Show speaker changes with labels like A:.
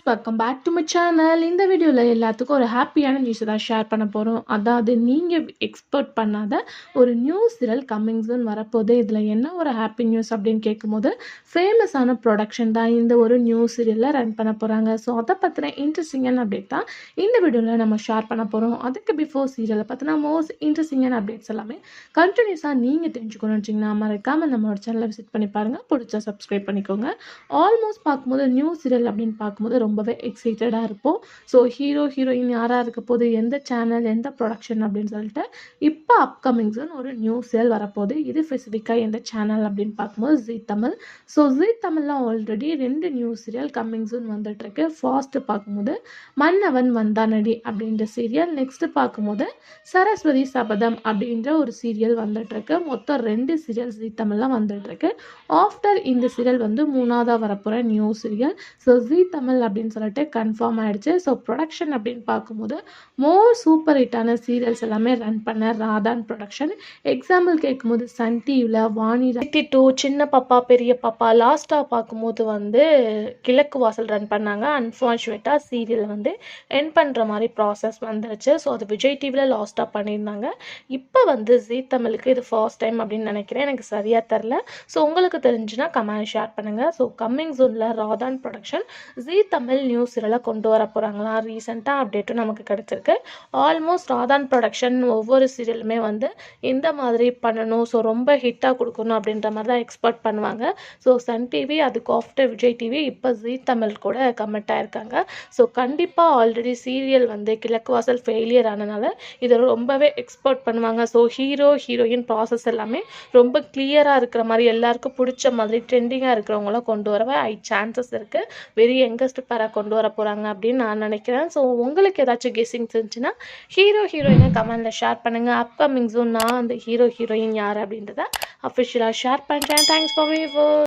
A: Welcome back to my channel. இந்த வீடியோவில் எல்லாத்துக்கும் ஒரு ஹாப்பியான நியூஸை தான் ஷேர் பண்ண போகிறோம். அதாவது நீங்கள் எக்ஸ்பெக்ட் பண்ணாத ஒரு நியூ சீரியல் கம்மிங் சூன் வரப்போகுது. இதில் என்ன ஒரு ஹாப்பி நியூஸ் அப்படின்னு கேட்கும்போது ஃபேமஸான ப்ரொடக்ஷன் தான் இந்த ஒரு நியூ சீரியலில் ரன் பண்ண போகிறாங்க. ஸோ அதை பற்றின இன்ட்ரெஸ்டிங்கான அப்டேட் தான் இந்த வீடியோவில் நம்ம ஷேர் பண்ண போகிறோம். அதுக்கு பிஃபோர் சீரியலை பற்றின மோஸ்ட் இன்ட்ரெஸ்டிங்கான அப்டேட்ஸ் எல்லாமே கண்டினியூஸாக நீங்கள் தெரிஞ்சுக்கணும்னு வச்சிங்கன்னா மறக்காமல் நம்மளோட சேனலை விசிட் பண்ணி பாருங்கள். பிடிச்சா சப்ஸ்கிரைப் பண்ணிக்கோங்க. ஆல்மோஸ்ட் பார்க்கும்போது நியூ சீரியல் அப்படின்னு பார்க்கும்போது ரொம்பவே எக்ஸைட்டடாக இருப்போம். ஸோ ஹீரோயின் யாராக இருக்க போது, எந்த சேனல், எந்த ப்ரொடக்ஷன் அப்படின்னு சொல்லிட்டு இப்போ அப்கமிங் சூன் ஒரு நியூ சீரியல் வரப்போகுது. இது ஸ்பெசிஃபிக்காக எந்த சேனல் அப்படின்னு பார்க்கும்போது ஜீ தமிழ். ஸோ ஜீ தமிழில் already 2 new serial coming soon வந்துட்டுருக்கு. ஃபர்ஸ்ட்டு பார்க்கும்போது மன்னவன் வந்தானடி அப்படின்ற சீரியல், நெக்ஸ்ட்டு பார்க்கும்போது சரஸ்வதி சபதம் அப்படின்ற ஒரு சீரியல் வந்துட்டுருக்கு. மொத்தம் 2 சீரியல் ஜீ தமிழ்லாம் வந்துட்டுருக்கு. ஆஃப்டர் இந்த சீரியல் வந்து 3ஆவதாக வரப்போகிற நியூ சீரியல். ஸோ ஜீ தமிழ் அப்படின்னு சொல்லிட்டு கன்ஃபார்ம் ஆகிடுச்சு. ஸோ ப்ரொடக்ஷன் அப்படின்னு பார்க்கும்போது மோர் சூப்பர் ஹிட்டான சீரியல்ஸ் எல்லாமே ரன் பண்ண ராதான் ப்ரொடக்ஷன். எக்ஸாம்பிள் கேட்கும்போது சன் டிவியில் வாணி 2, சின்ன பாப்பா பெரிய பாப்பா, லாஸ்ட்டாக பார்க்கும்போது வந்து கிழக்கு வாசல் ரன் பண்ணாங்க. அன்ஃபார்ச்சுனேட்டாக சீரியல் வந்து என் பண்ணுற மாதிரி ப்ராசஸ் வந்துருச்சு. ஸோ அது விஜய் டிவியில் லாஸ்ட்டாக பண்ணியிருந்தாங்க. இப்போ வந்து ஜீ தமிழுக்கு இது ஃபர்ஸ்ட் டைம் அப்படின்னு நினைக்கிறேன். எனக்கு சரியாக தெரில. ஸோ உங்களுக்கு தெரிஞ்சுன்னா கமெண்ட் ஷேர் பண்ணுங்கள். ஸோ கம்மிங் சூனில் ராதான் ப்ரொடக்ஷன் ஜீ தமிழ் நியூ சீரியலை கொண்டு வர போகிறாங்களா? ரீசெண்டாக அப்டேட்டும் நமக்கு கிடச்சிருக்கு. ஆல்மோஸ்ட் ராதான் ப்ரொடக்ஷன் ஒவ்வொரு சீரியலுமே வந்து இந்த மாதிரி பண்ணணும், ஸோ ரொம்ப ஹிட்டாக கொடுக்கணும் அப்படின்ற மாதிரி தான் எக்ஸ்பெக்ட் பண்ணுவாங்க. ஸோ சன் டிவி, அதுக்கு ஆஃப்டர் விஜய் டிவி, இப்போ ஜீ தமிழ் கூட கமிட் ஆயிருக்காங்க. ஸோ கண்டிப்பாக ஆல்ரெடி சீரியல் வந்து கிழக்கு வாசல் ஃபெயிலியர் ஆனனால இதை ரொம்பவே எக்ஸ்பெக்ட் பண்ணுவாங்க. ஸோ ஹீரோயின் ப்ராசஸ் எல்லாமே ரொம்ப கிளியராக இருக்கிற மாதிரி, எல்லாருக்கும் பிடிச்ச மாதிரி ட்ரெண்டிங்காக இருக்கிறவங்களாம் கொண்டு வரவே சான்சஸ் இருக்குது. வெரி யங்கஸ்ட் பேராக கொண்டு வர போகிறாங்க அப்படின்னு நான் நினைக்கிறேன். ஸோ உங்களுக்கு ஏதாச்சும் கெஸ்ஸிங்ஸ் இருந்துச்சுன்னா ஹீரோயினை கமெண்டில் ஷேர் பண்ணுங்கள். அப்கமிங் சூன் நான் அந்த ஹீரோயின் யார் அப்படின்றத அஃபிஷியலாக ஷேர் பண்ணுறேன். Thanks for viewer.